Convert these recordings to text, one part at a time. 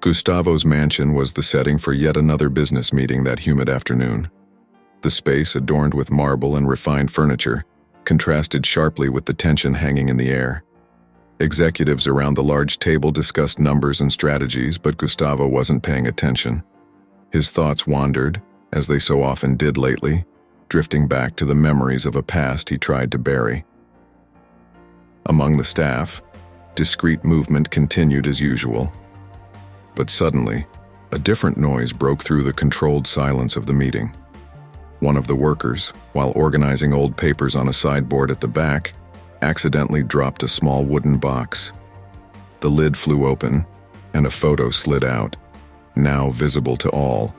Gustavo's mansion was the setting for yet another business meeting that humid afternoon. The space, adorned with marble and refined furniture, contrasted sharply with the tension hanging in the air. Executives around the large table discussed numbers and strategies, but Gustavo wasn't paying attention. His thoughts wandered, as they so often did lately, drifting back to the memories of a past he tried to bury. Among the staff, discreet movement continued as usual. But suddenly, a different noise broke through the controlled silence of the meeting. One of the workers, while organizing old papers on a sideboard at the back, accidentally dropped a small wooden box. The lid flew open, and a photo slid out, now visible to all.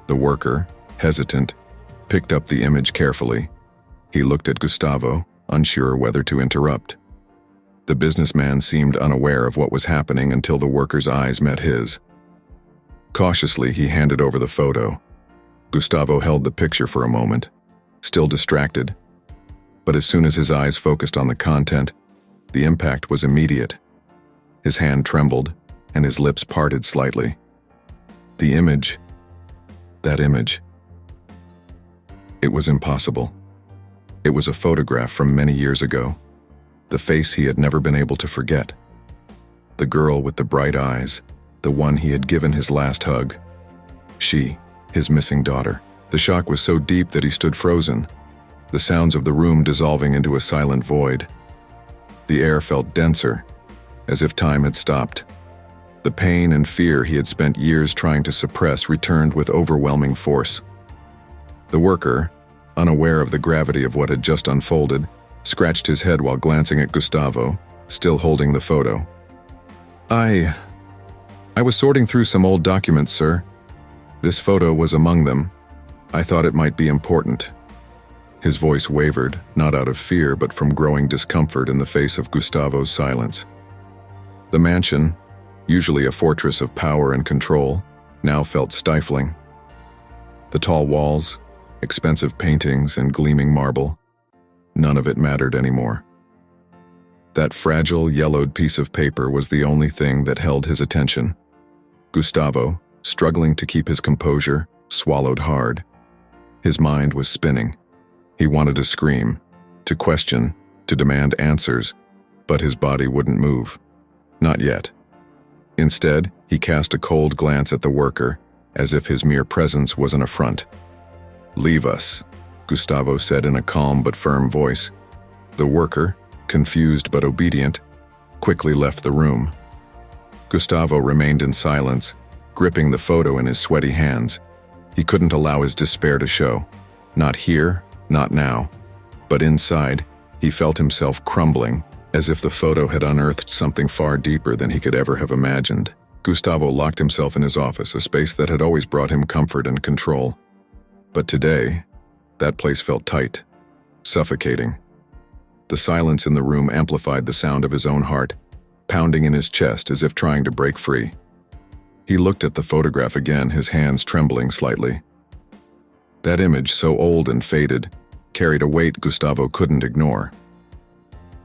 The worker, hesitant, picked up the image carefully. He looked at Gustavo, unsure whether to interrupt. The businessman seemed unaware of what was happening until the worker's eyes met his. Cautiously, he handed over the photo. Gustavo held the picture for a moment, still distracted. But as soon as his eyes focused on the content, the impact was immediate. His hand trembled, and his lips parted slightly. The image, that image. It was impossible. It was a photograph from many years ago. The face he had never been able to forget. The girl with the bright eyes, the one he had given his last hug. She, his missing daughter. The shock was so deep that he stood frozen, the sounds of the room dissolving into a silent void. The air felt denser, as if time had stopped. The pain and fear he had spent years trying to suppress returned with overwhelming force. The worker, unaware of the gravity of what had just unfolded, scratched his head while glancing at Gustavo, still holding the photo. I was sorting through some old documents, sir. This photo was among them. I thought it might be important. His voice wavered, not out of fear but from growing discomfort in the face of Gustavo's silence. The mansion, usually a fortress of power and control, now felt stifling. The tall walls, expensive paintings, and gleaming marble, none of it mattered anymore. That fragile, yellowed piece of paper was the only thing that held his attention. Gustavo, struggling to keep his composure, swallowed hard. His mind was spinning. He wanted to scream, to question, to demand answers, but his body wouldn't move. Not yet. Instead, he cast a cold glance at the worker, as if his mere presence was an affront. "Leave us," Gustavo said in a calm but firm voice. The worker, confused but obedient, quickly left the room. Gustavo remained in silence, gripping the photo in his sweaty hands. He couldn't allow his despair to show. Not here, not now. But inside, he felt himself crumbling, as if the photo had unearthed something far deeper than he could ever have imagined. Gustavo locked himself in his office, a space that had always brought him comfort and control. But today, that place felt tight, suffocating. The silence in the room amplified the sound of his own heart, pounding in his chest as if trying to break free. He looked at the photograph again, his hands trembling slightly. That image, so old and faded, carried a weight Gustavo couldn't ignore.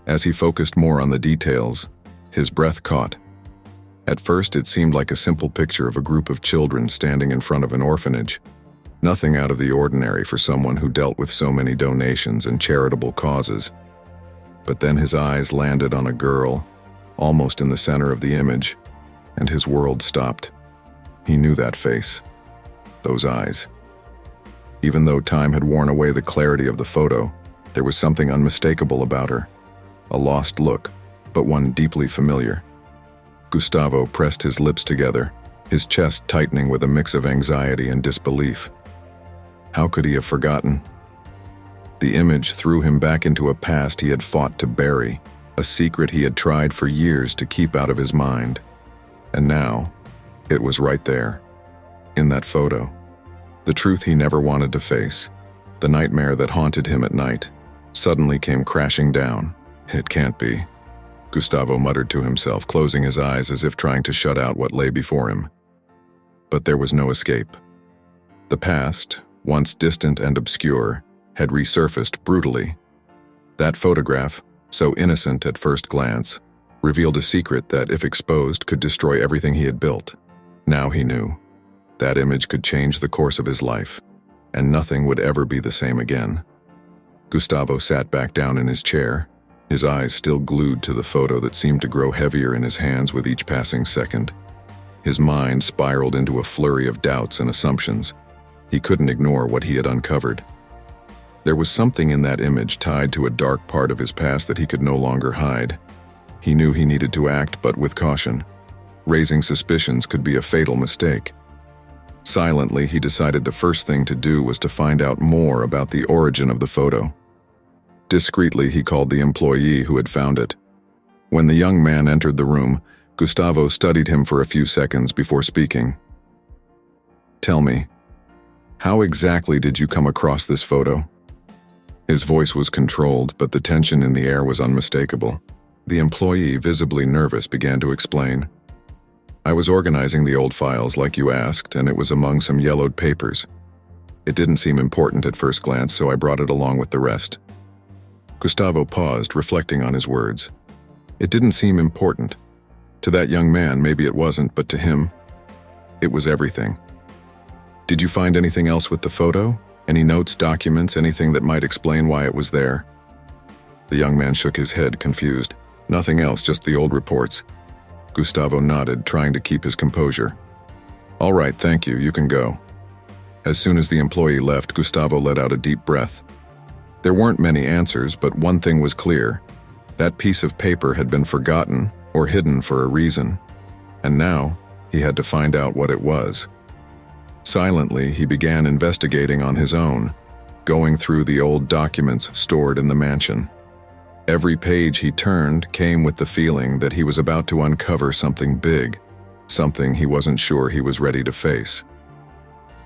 As he focused more on the details, his breath caught. At first, it seemed like a simple picture of a group of children standing in front of an orphanage. Nothing out of the ordinary for someone who dealt with so many donations and charitable causes. But then his eyes landed on a girl, almost in the center of the image, and his world stopped. He knew that face, those eyes. Even though time had worn away the clarity of the photo, there was something unmistakable about her. A lost look, but one deeply familiar. Gustavo pressed his lips together, his chest tightening with a mix of anxiety and disbelief. How could he have forgotten? The image threw him back into a past he had fought to bury, a secret he had tried for years to keep out of his mind. And now, it was right there, in that photo. The truth he never wanted to face, the nightmare that haunted him at night, suddenly came crashing down. It can't be, Gustavo muttered to himself, closing his eyes as if trying to shut out what lay before him. But there was no escape. The past, once distant and obscure, had resurfaced brutally. That photograph, so innocent at first glance, revealed a secret that, if exposed, could destroy everything he had built. Now he knew. That image could change the course of his life, and nothing would ever be the same again. Gustavo sat back down in his chair, his eyes still glued to the photo that seemed to grow heavier in his hands with each passing second. His mind spiraled into a flurry of doubts and assumptions. He couldn't ignore what he had uncovered. There was something in that image tied to a dark part of his past that he could no longer hide. He knew he needed to act, but with caution. Raising suspicions could be a fatal mistake. Silently, he decided the first thing to do was to find out more about the origin of the photo. Discreetly, he called the employee who had found it. When the young man entered the room, Gustavo studied him for a few seconds before speaking. "Tell me, how exactly did you come across this photo?" His voice was controlled, but the tension in the air was unmistakable. The employee, visibly nervous, began to explain. "I was organizing the old files like you asked, and it was among some yellowed papers. It didn't seem important at first glance, so I brought it along with the rest." Gustavo paused, reflecting on his words. It didn't seem important. To that young man, maybe it wasn't, but to him, it was everything. "Did you find anything else with the photo? Any notes, documents, anything that might explain why it was there?" The young man shook his head, confused. "Nothing else, just the old reports." Gustavo nodded, trying to keep his composure. "All right, thank you, you can go." As soon as the employee left, Gustavo let out a deep breath. There weren't many answers, but one thing was clear. That piece of paper had been forgotten or hidden for a reason, and now he had to find out what it was. Silently, he began investigating on his own, going through the old documents stored in the mansion. Every page he turned came with the feeling that he was about to uncover something big, something he wasn't sure he was ready to face.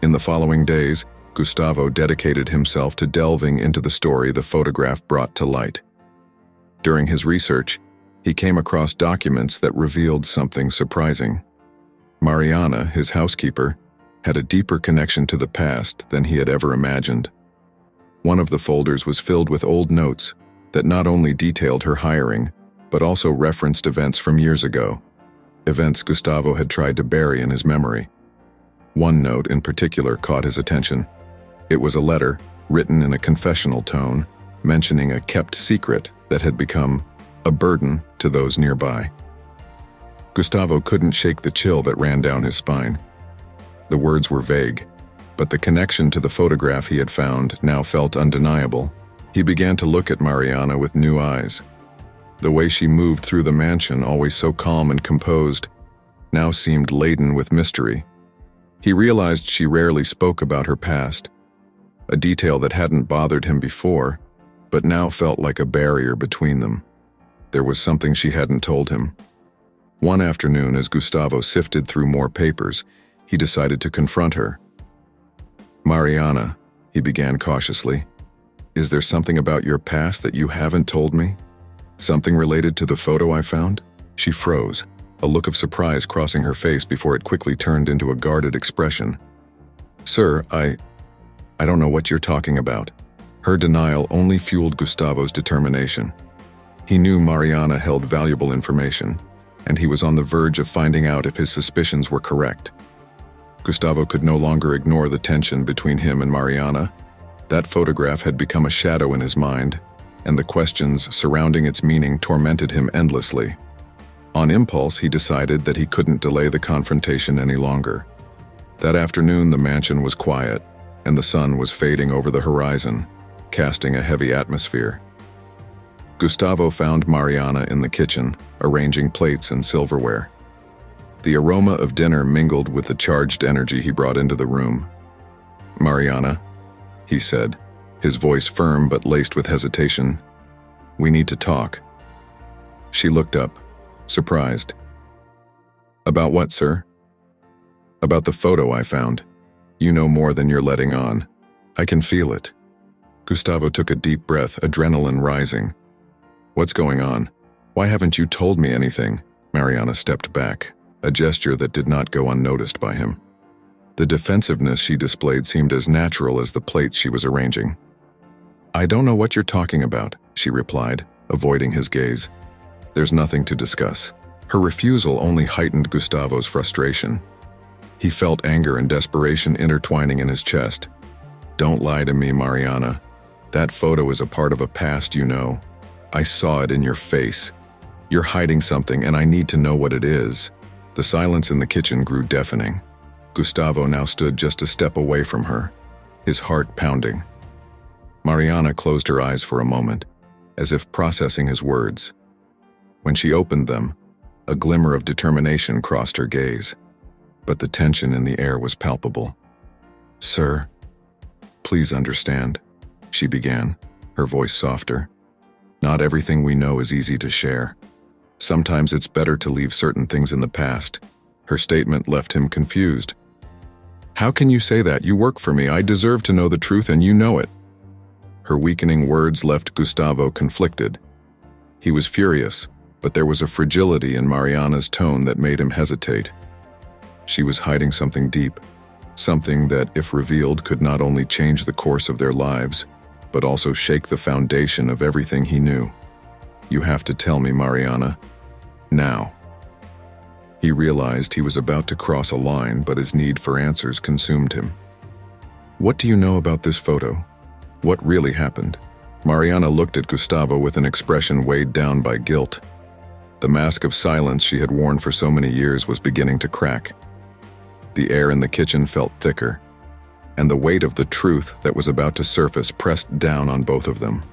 In the following days, Gustavo dedicated himself to delving into the story the photograph brought to light. During his research, he came across documents that revealed something surprising. Mariana, his housekeeper, had a deeper connection to the past than he had ever imagined. One of the folders was filled with old notes that not only detailed her hiring, but also referenced events from years ago, events Gustavo had tried to bury in his memory. One note in particular caught his attention. It was a letter, written in a confessional tone, mentioning a kept secret that had become a burden to those nearby. Gustavo couldn't shake the chill that ran down his spine. The words were vague, but the connection to the photograph he had found now felt undeniable. He began to look at Mariana with new eyes. The way she moved through the mansion, always so calm and composed, now seemed laden with mystery. He realized she rarely spoke about her past, a detail that hadn't bothered him before, but now felt like a barrier between them. There was something she hadn't told him. One afternoon, as Gustavo sifted through more papers, he decided to confront her. "Mariana," he began cautiously, "is there something about your past that you haven't told me? Something related to the photo I found?" She froze, a look of surprise crossing her face before it quickly turned into a guarded expression. "Sir, I don't know what you're talking about." Her denial only fueled Gustavo's determination. He knew Mariana held valuable information, and he was on the verge of finding out if his suspicions were correct. Gustavo could no longer ignore the tension between him and Mariana. That photograph had become a shadow in his mind, and the questions surrounding its meaning tormented him endlessly. On impulse, he decided that he couldn't delay the confrontation any longer. That afternoon, the mansion was quiet, and the sun was fading over the horizon, casting a heavy atmosphere. Gustavo found Mariana in the kitchen, arranging plates and silverware. The aroma of dinner mingled with the charged energy he brought into the room. "Mariana," he said, his voice firm but laced with hesitation, "we need to talk." She looked up, surprised. "About what, sir?" "About the photo I found. You know more than you're letting on. I can feel it." Gustavo took a deep breath, adrenaline rising. "What's going on? Why haven't you told me anything?" Mariana stepped back, a gesture that did not go unnoticed by him. The defensiveness she displayed seemed as natural as the plates she was arranging. "I don't know what you're talking about," she replied, avoiding his gaze. "There's nothing to discuss." Her refusal only heightened Gustavo's frustration. He felt anger and desperation intertwining in his chest. "Don't lie to me, Mariana. That photo is a part of a past you know. I saw it in your face. You're hiding something, and I need to know what it is." The silence in the kitchen grew deafening. Gustavo now stood just a step away from her, his heart pounding. Mariana closed her eyes for a moment, as if processing his words. When she opened them, a glimmer of determination crossed her gaze, but the tension in the air was palpable. "Sir, please understand," she began, her voice softer. "Not everything we know is easy to share. Sometimes it's better to leave certain things in the past." Her statement left him confused. "How can you say that? You work for me. I deserve to know the truth, and you know it." Her weakening words left Gustavo conflicted. He was furious, but there was a fragility in Mariana's tone that made him hesitate. She was hiding something deep, something that, if revealed, could not only change the course of their lives, but also shake the foundation of everything he knew. "You have to tell me, Mariana. Now." He realized he was about to cross a line, but his need for answers consumed him. "What do you know about this photo? What really happened?" Mariana looked at Gustavo with an expression weighed down by guilt. The mask of silence she had worn for so many years was beginning to crack. The air in the kitchen felt thicker, and the weight of the truth that was about to surface pressed down on both of them.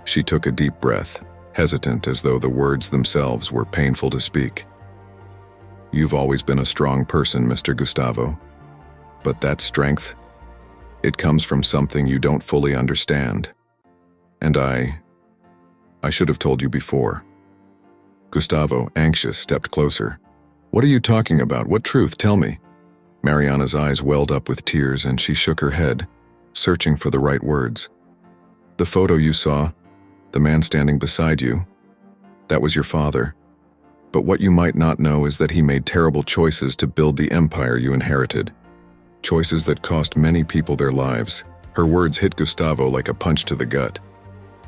She took a deep breath, hesitant as though the words themselves were painful to speak. "You've always been a strong person, Mr. Gustavo. But that strength, it comes from something you don't fully understand. And I should have told you before." Gustavo, anxious, stepped closer. "What are you talking about? What truth? Tell me." Mariana's eyes welled up with tears, and she shook her head, searching for the right words. "The photo you saw, the man standing beside you, that was your father. But what you might not know is that he made terrible choices to build the empire you inherited. Choices that cost many people their lives." Her words hit Gustavo like a punch to the gut.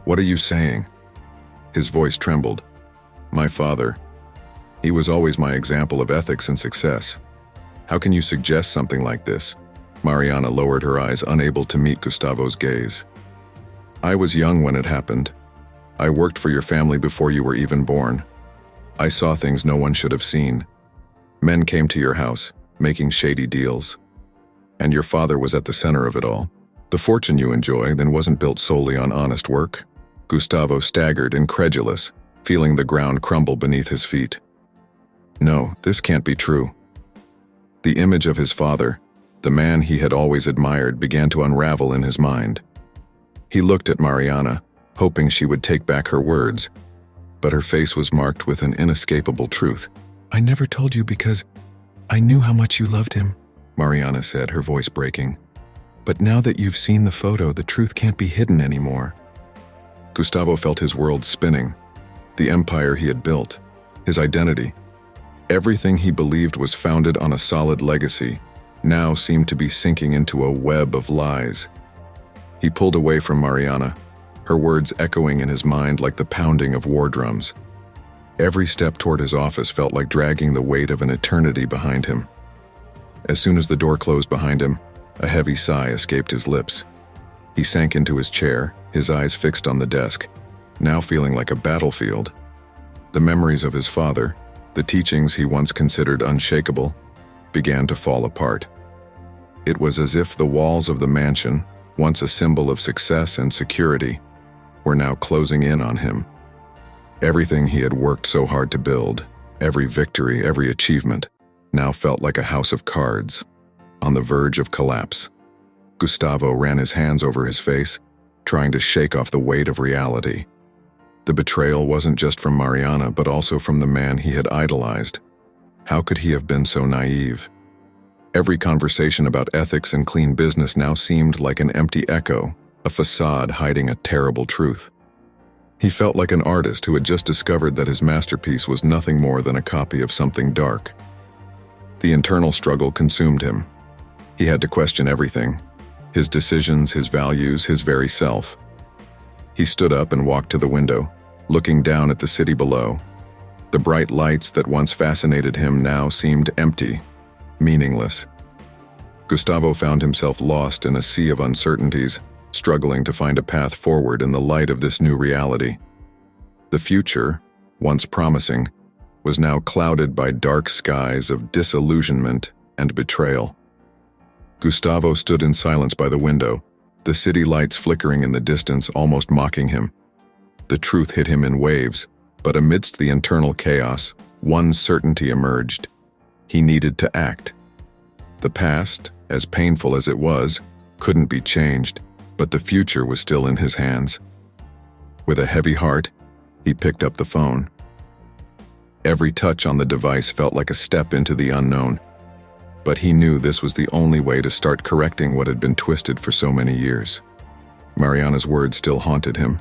"What are you saying?" His voice trembled. "My father, he was always my example of ethics and success. How can you suggest something like this?" Mariana lowered her eyes, unable to meet Gustavo's gaze. "I was young when it happened. I worked for your family before you were even born. I saw things no one should have seen. Men came to your house, making shady deals. And your father was at the center of it all. The fortune you enjoy then wasn't built solely on honest work." Gustavo staggered, incredulous, feeling the ground crumble beneath his feet. No, this can't be true. The image of his father, the man he had always admired, began to unravel in his mind. He looked at Mariana, hoping she would take back her words, but her face was marked with an inescapable truth. "I never told you because I knew how much you loved him," Mariana said, her voice breaking. "But now that you've seen the photo, the truth can't be hidden anymore." Gustavo felt his world spinning. The empire he had built, his identity, everything he believed was founded on a solid legacy, now seemed to be sinking into a web of lies. He pulled away from Mariana, her words echoing in his mind like the pounding of war drums. Every step toward his office felt like dragging the weight of an eternity behind him. As soon as the door closed behind him, a heavy sigh escaped his lips. He sank into his chair, his eyes fixed on the desk, now feeling like a battlefield. The memories of his father, the teachings he once considered unshakable, began to fall apart. It was as if the walls of the mansion, once a symbol of success and security, were now closing in on him. Everything he had worked so hard to build, every victory, every achievement, now felt like a house of cards, on the verge of collapse. Gustavo ran his hands over his face, trying to shake off the weight of reality. The betrayal wasn't just from Mariana, but also from the man he had idolized. How could he have been so naive? Every conversation about ethics and clean business now seemed like an empty echo, a facade hiding a terrible truth. He felt like an artist who had just discovered that his masterpiece was nothing more than a copy of something dark. The internal struggle consumed him. He had to question everything, his decisions, his values, his very self. He stood up and walked to the window, looking down at the city below. The bright lights that once fascinated him now seemed empty. meaningless. Gustavo found himself lost in a sea of uncertainties, struggling to find a path forward in the light of this new reality. The future, once promising, was now clouded by dark skies of disillusionment and betrayal. Gustavo stood in silence by the window, the city lights flickering in the distance, almost mocking him. The truth hit him in waves, but amidst the internal chaos, one certainty emerged. He needed to act. The past, as painful as it was, couldn't be changed, but the future was still in his hands. With a heavy heart, he picked up the phone. Every touch on the device felt like a step into the unknown, but he knew this was the only way to start correcting what had been twisted for so many years. Mariana's words still haunted him,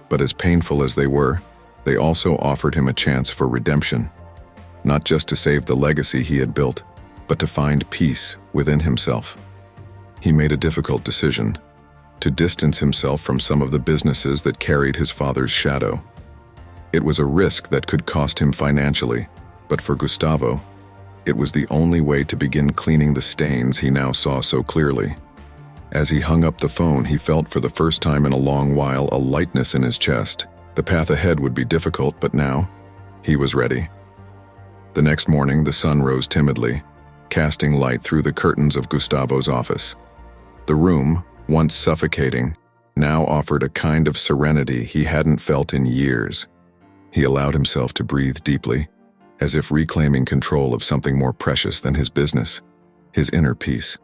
but as painful as they were, they also offered him a chance for redemption, not just to save the legacy he had built, but to find peace within himself. He made a difficult decision, to distance himself from some of the businesses that carried his father's shadow. It was a risk that could cost him financially, but for Gustavo, it was the only way to begin cleaning the stains he now saw so clearly. As he hung up the phone, he felt for the first time in a long while a lightness in his chest. The path ahead would be difficult, but now, he was ready. The next morning, the sun rose timidly, casting light through the curtains of Gustavo's office. The room, once suffocating, now offered a kind of serenity he hadn't felt in years. He allowed himself to breathe deeply, as if reclaiming control of something more precious than his business, his inner peace.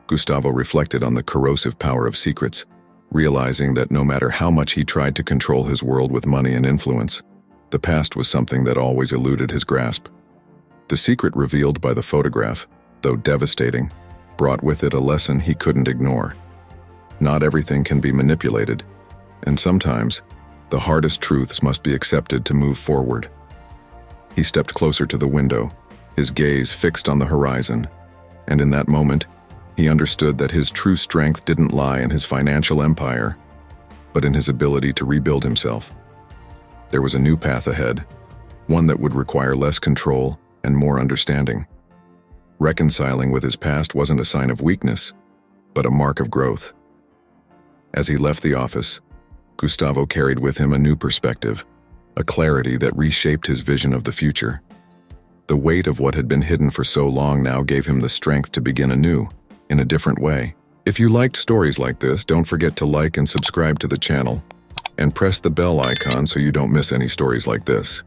Gustavo reflected on the corrosive power of secrets, realizing that no matter how much he tried to control his world with money and influence, the past was something that always eluded his grasp. The secret revealed by the photograph, though devastating, brought with it a lesson he couldn't ignore. Not everything can be manipulated, and sometimes, the hardest truths must be accepted to move forward. He stepped closer to the window, his gaze fixed on the horizon, and in that moment, he understood that his true strength didn't lie in his financial empire, but in his ability to rebuild himself. There was a new path ahead, one that would require less control and more understanding. Reconciling with his past wasn't a sign of weakness, but a mark of growth. As he left the office, Gustavo carried with him a new perspective, a clarity that reshaped his vision of the future. The weight of what had been hidden for so long now gave him the strength to begin anew, in a different way. If you liked stories like this, don't forget to like and subscribe to the channel, and press the bell icon so you don't miss any stories like this.